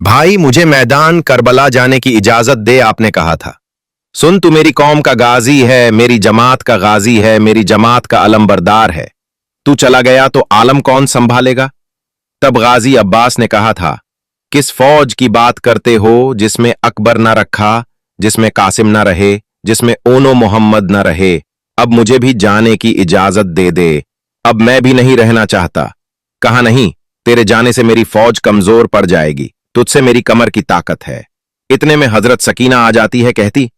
भाई मुझे मैदान करबला जाने की इजाजत दे, आपने कहा था। सुन, तू मेरी कौम का गाजी है, मेरी जमात का गाजी है, मेरी जमात का अलमबरदार है। तू चला गया तो आलम कौन संभालेगा? तब गाजी अब्बास ने कहा था, किस फौज की बात करते हो जिसमें अकबर न रखा, जिसमें कासिम न रहे, जिसमें ओनो मोहम्मद न रहे। अब मुझे भी जाने की इजाजत दे दे, अब मैं भी नहीं रहना चाहता। कहा नहीं, तेरे जाने से मेरी फौज कमजोर पड़ जाएगी, तुझसे मेरी कमर की ताकत है। इतने में हजरत सकीना आ जाती है, कहती,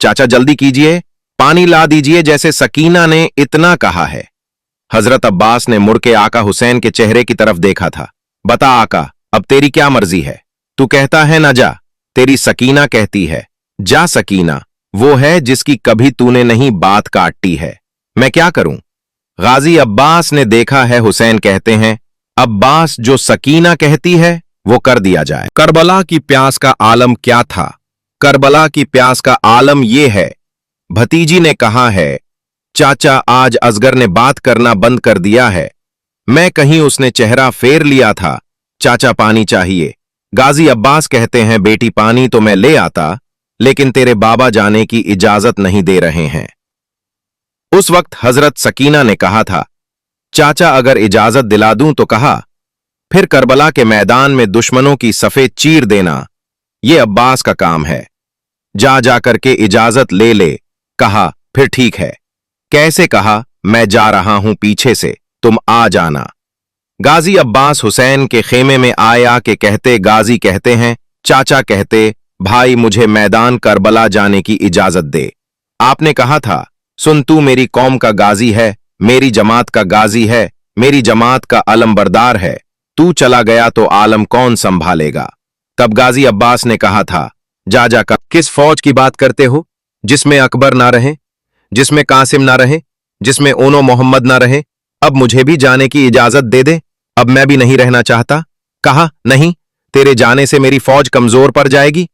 चाचा जल्दी कीजिए, पानी ला दीजिए। जैसे सकीना ने इतना कहा है, हजरत अब्बास ने मुड़ के आका हुसैन के चेहरे की तरफ देखा था। बता आका, अब तेरी क्या मर्जी है? तू कहता है न जा, तेरी सकीना कहती है जा। सकीना वो है जिसकी कभी तूने नहीं बात काटी है, मैं क्या करूं? गाजी अब्बास ने देखा है, हुसैन कहते हैं, अब्बास जो सकीना कहती है वो कर दिया जाए। करबला की प्यास का आलम क्या था? करबला की प्यास का आलम ये है, भतीजी ने कहा है, चाचा आज असगर ने बात करना बंद कर दिया है। मैं कहीं उसने चेहरा फेर लिया था। चाचा पानी चाहिए। गाजी अब्बास कहते हैं, बेटी पानी तो मैं ले आता, लेकिन तेरे बाबा जाने की इजाजत नहीं दे रहे हैं। उस वक्त हजरत सकीना ने कहा था, चाचा अगर इजाजत दिला दूं तो कहा, फिर करबला के मैदान में दुश्मनों की सफेद चीर देना, यह अब्बास का काम है। जा जाकर के इजाजत ले ले। कहा, फिर ठीक है। कैसे? कहा, मैं जा रहा हूं पीछे से, तुम आ जाना। गाजी अब्बास हुसैन के खेमे में आया के कहते, गाजी कहते हैं, चाचा कहते, भाई मुझे मैदान करबला जाने की इजाजत दे। आपने कहा था, सुन तू मेरी कौम का गाजी है, मेरी जमात का गाजी है, मेरी जमात का अलमबरदार है। तू चला गया तो आलम कौन संभालेगा? तब गाजी अब्बास ने कहा था, जा जाकर किस फौज की बात करते हो जिसमें अकबर ना रहे, जिसमें कासिम ना रहे, जिसमें ओनो मोहम्मद ना रहे। अब मुझे भी जाने की इजाजत दे दे, अब मैं भी नहीं रहना चाहता। कहा नहीं, तेरे जाने से मेरी फौज कमजोर पड़ जाएगी,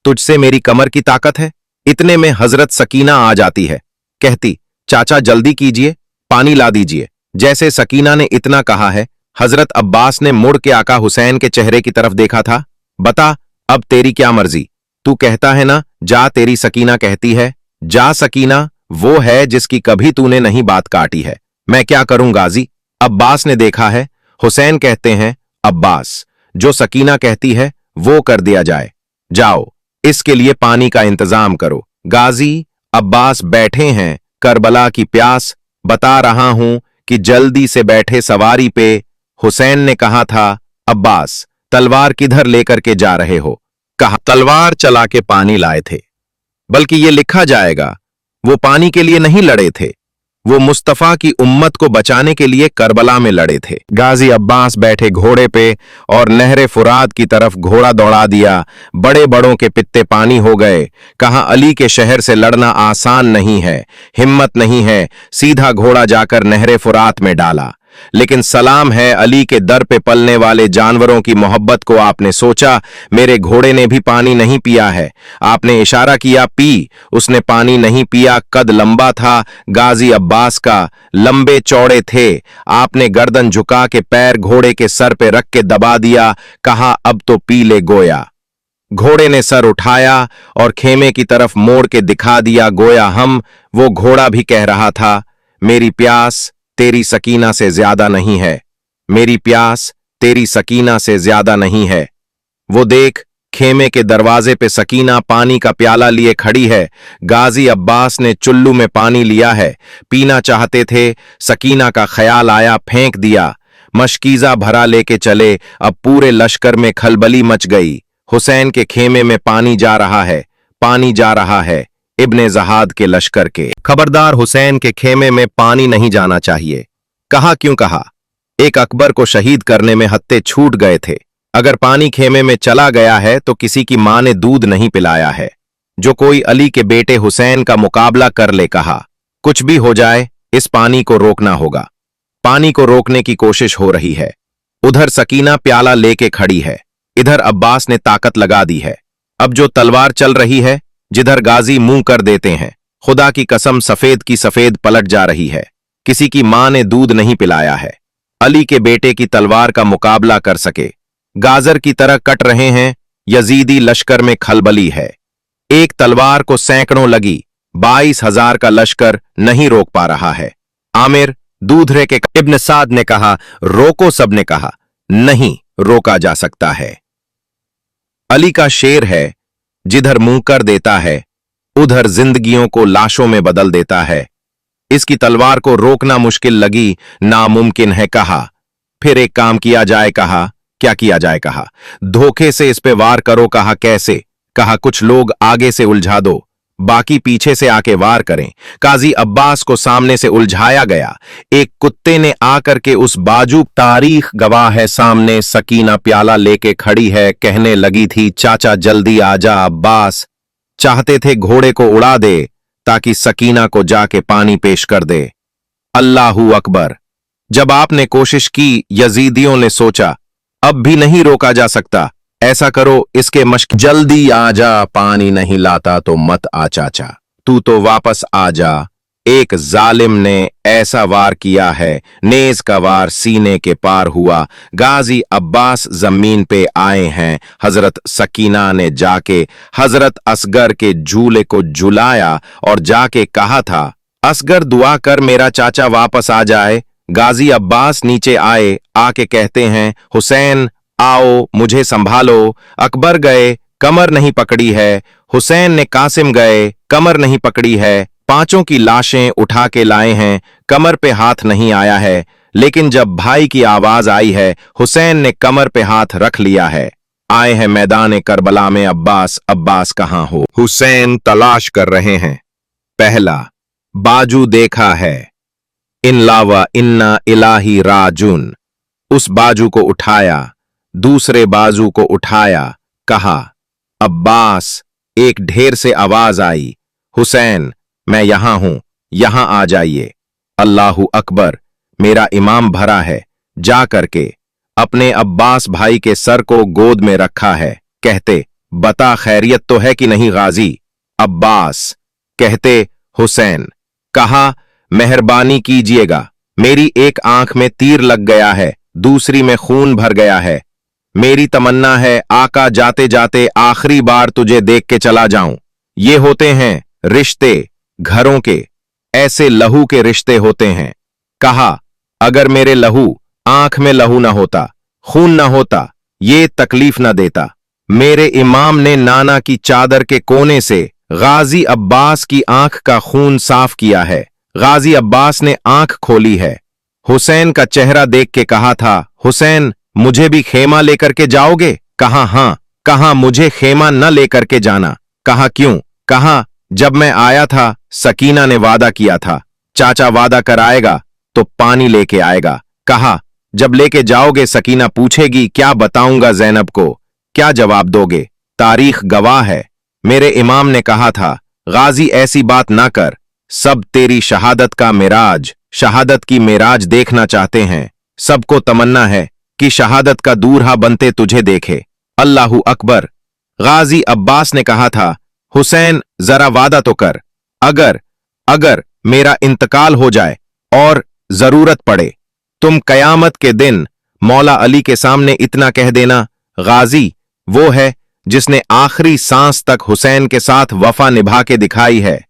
तुझसे मेरी कमर की ताकत है। इतने में हजरत सकीना आ जाती है, कहती, चाचा जल्दी कीजिए, पानी ला दीजिए। जैसे सकीना ने इतना कहा है, हजरत अब्बास ने मुड़ के आका हुसैन के चेहरे की तरफ देखा था। बता, अब तेरी क्या मर्जी? तू कहता है ना, जा, तेरी सकीना कहती है जा। सकीना वो है जिसकी कभी तूने नहीं बात काटी है, मैं क्या करूं गाजी? अब्बास ने देखा है। हुसैन कहते हैं, अब्बास जो सकीना कहती है वो कर दिया जाए। जाओ, इसके लिए पानी का इंतजाम करो। गाजी अब्बास बैठे हैं, करबला की प्यास बता रहा हूं कि जल्दी से बैठे सवारी पे। हुसैन ने कहा था, अब्बास तलवार किधर लेकर के जा रहे हो? कहा, तलवार चला के पानी लाए थे। बल्कि ये लिखा जाएगा, वो पानी के लिए नहीं लड़े थे, वो मुस्तफा की उम्मत को बचाने के लिए करबला में लड़े थे। गाजी अब्बास बैठे घोड़े पे और नहरे फुरात की तरफ घोड़ा दौड़ा दिया। बड़े बड़ों के पित्ते पानी हो गए। कहा, अली के शहर से लड़ना आसान नहीं है, हिम्मत नहीं है। सीधा घोड़ा जाकर नहरे फुरात में डाला। लेकिन सलाम है अली के दर पे पलने वाले जानवरों की मोहब्बत को। आपने सोचा, मेरे घोड़े ने भी पानी नहीं पिया है। आपने इशारा किया, पी। उसने पानी नहीं पिया। कद लंबा था गाजी अब्बास का, लंबे चौड़े थे। आपने गर्दन झुका के पैर घोड़े के सर पे रख के दबा दिया। कहा, अब तो पी ले गोया। घोड़े ने सर उठाया और खेमे की तरफ मोड़ के दिखा दिया, गोया हम। वो घोड़ा भी कह रहा था, मेरी प्यास तेरी सकीना से ज्यादा नहीं है, मेरी प्यास तेरी सकीना से ज्यादा नहीं है। वो देख, खेमे के दरवाजे पे सकीना पानी का प्याला लिए खड़ी है। गाजी अब्बास ने चुल्लू में पानी लिया है, पीना चाहते थे। सकीना का ख्याल आया, फेंक दिया। मशकीजा भरा लेके चले। अब पूरे लश्कर में खलबली मच गई। हुसैन के खेमे में पानी जा रहा है, पानी जा रहा है। इब्ने जहाद के लश्कर के, खबरदार, हुसैन के खेमे में पानी नहीं जाना चाहिए। कहा, क्यों? कहा, एक अकबर को शहीद करने में हत्ते छूट गए थे। अगर पानी खेमे में चला गया है तो किसी की मां ने दूध नहीं पिलाया है। जो कोई अली के बेटे हुसैन का मुकाबला कर ले। कहा, कुछ भी हो जाए, इस पानी को रोकना होगा। पानी को रोकने की कोशिश हो रही है। उधर सकीना प्याला लेके खड़ी है, इधर अब्बास ने ताकत लगा दी है। अब जो तलवार चल रही है, जिधर गाजी मुंह कर देते हैं, खुदा की कसम सफेद की सफेद पलट जा रही है। किसी की मां ने दूध नहीं पिलाया है। अली के बेटे की तलवार का मुकाबला कर सके। गाजर की तरह कट रहे हैं, यजीदी लश्कर में खलबली है। एक तलवार को सैकड़ों लगी, 22,000 का लश्कर नहीं रोक पा रहा है। आमिर दूधरे के इब्न साद ने कहा, रोको। सबने कहा, नहीं रोका जा सकता है। अली का शेर है, जिधर मुंह कर देता है उधर जिंदगियों को लाशों में बदल देता है। इसकी तलवार को रोकना मुश्किल लगी, नामुमकिन है कहा। फिर एक काम किया जाए कहा। क्या किया जाए कहा। धोखे से इस पे वार करो कहा। कैसे कहा। कुछ लोग आगे से उलझा दो, बाकी पीछे से आके वार करें। काजी अब्बास को सामने से उलझाया गया। एक कुत्ते ने आकर के उस बाजू, तारीख गवाह है सामने, सकीना प्याला लेके खड़ी है, कहने लगी थी, चाचा जल्दी आजा। अब्बास चाहते थे घोड़े को उड़ा दे ताकि सकीना को जाके पानी पेश कर दे। अल्लाहू अकबर। जब आपने कोशिश की, यजीदियों ने सोचा अब भी नहीं रोका जा सकता। ऐसा करो, इसके मश्क, जल्दी आजा, पानी नहीं लाता तो मत आ चाचा, तू तो वापस आ जा। एक जालिम ने ऐसा वार किया है, नेज का वार सीने के पार हुआ। गाजी अब्बास जमीन पे आए हैं। हजरत सकीना ने जाके हजरत असगर के झूले को झुलाया और जाके कहा था, असगर दुआ कर मेरा चाचा वापस आ जाए। गाजी अब्बास नीचे आए, आके कहते हैं, हुसैन आओ मुझे संभालो। अकबर गए, कमर नहीं पकड़ी है। हुसैन ने कासिम गए, कमर नहीं पकड़ी है। पांचों की लाशें उठा के लाए हैं, कमर पे हाथ नहीं आया है। लेकिन जब भाई की आवाज आई है, हुसैन ने कमर पे हाथ रख लिया है। आए हैं मैदान करबला में, अब्बास अब्बास कहां हो। हुसैन तलाश कर रहे हैं। पहला बाजू देखा है, इन लावा इन्ना इलाही राजुन। उस बाजू को उठाया, दूसरे बाजू को उठाया, कहा अब्बास। एक ढेर से आवाज आई, हुसैन मैं यहां हूं, यहां आ जाइए। अल्लाहू अकबर। मेरा इमाम भरा है। जा करके अपने अब्बास भाई के सर को गोद में रखा है। कहते, बता खैरियत तो है कि नहीं गाजी। अब्बास कहते, हुसैन। कहा, मेहरबानी कीजिएगा, मेरी एक आंख में तीर लग गया है, दूसरी में खून भर गया है। मेरी तमन्ना है आका जाते जाते आखिरी बार तुझे देख के चला जाऊं। ये होते हैं रिश्ते घरों के, ऐसे लहू के रिश्ते होते हैं। कहा, अगर मेरे लहू आंख में लहू ना होता, खून ना होता, ये तकलीफ ना देता। मेरे इमाम ने नाना की चादर के कोने से गाजी अब्बास की आंख का खून साफ किया है। गाजी अब्बास ने आंख खोली है। हुसैन का चेहरा देख के कहा था, हुसैन मुझे भी खेमा लेकर के जाओगे। कहा, हां। कहा, मुझे खेमा न लेकर के जाना। कहा, क्यों। कहा, जब मैं आया था सकीना ने वादा किया था, चाचा वादा कराएगा तो पानी लेके आएगा। कहा, जब लेके जाओगे सकीना पूछेगी क्या बताऊंगा ज़ैनब को, क्या जवाब दोगे। तारीख गवाह है, मेरे इमाम ने कहा था, गाजी ऐसी बात ना कर, सब तेरी शहादत का मिराज, शहादत की मिराज देखना चाहते हैं। सबको तमन्ना है कि शहादत का दूल्हा बनते तुझे देखे। अल्लाहू अकबर। गाजी अब्बास ने कहा था, हुसैन जरा वादा तो कर, अगर मेरा इंतकाल हो जाए और जरूरत पड़े, तुम कयामत के दिन मौला अली के सामने इतना कह देना, गाजी वो है जिसने आखिरी सांस तक हुसैन के साथ वफा निभा के दिखाई है।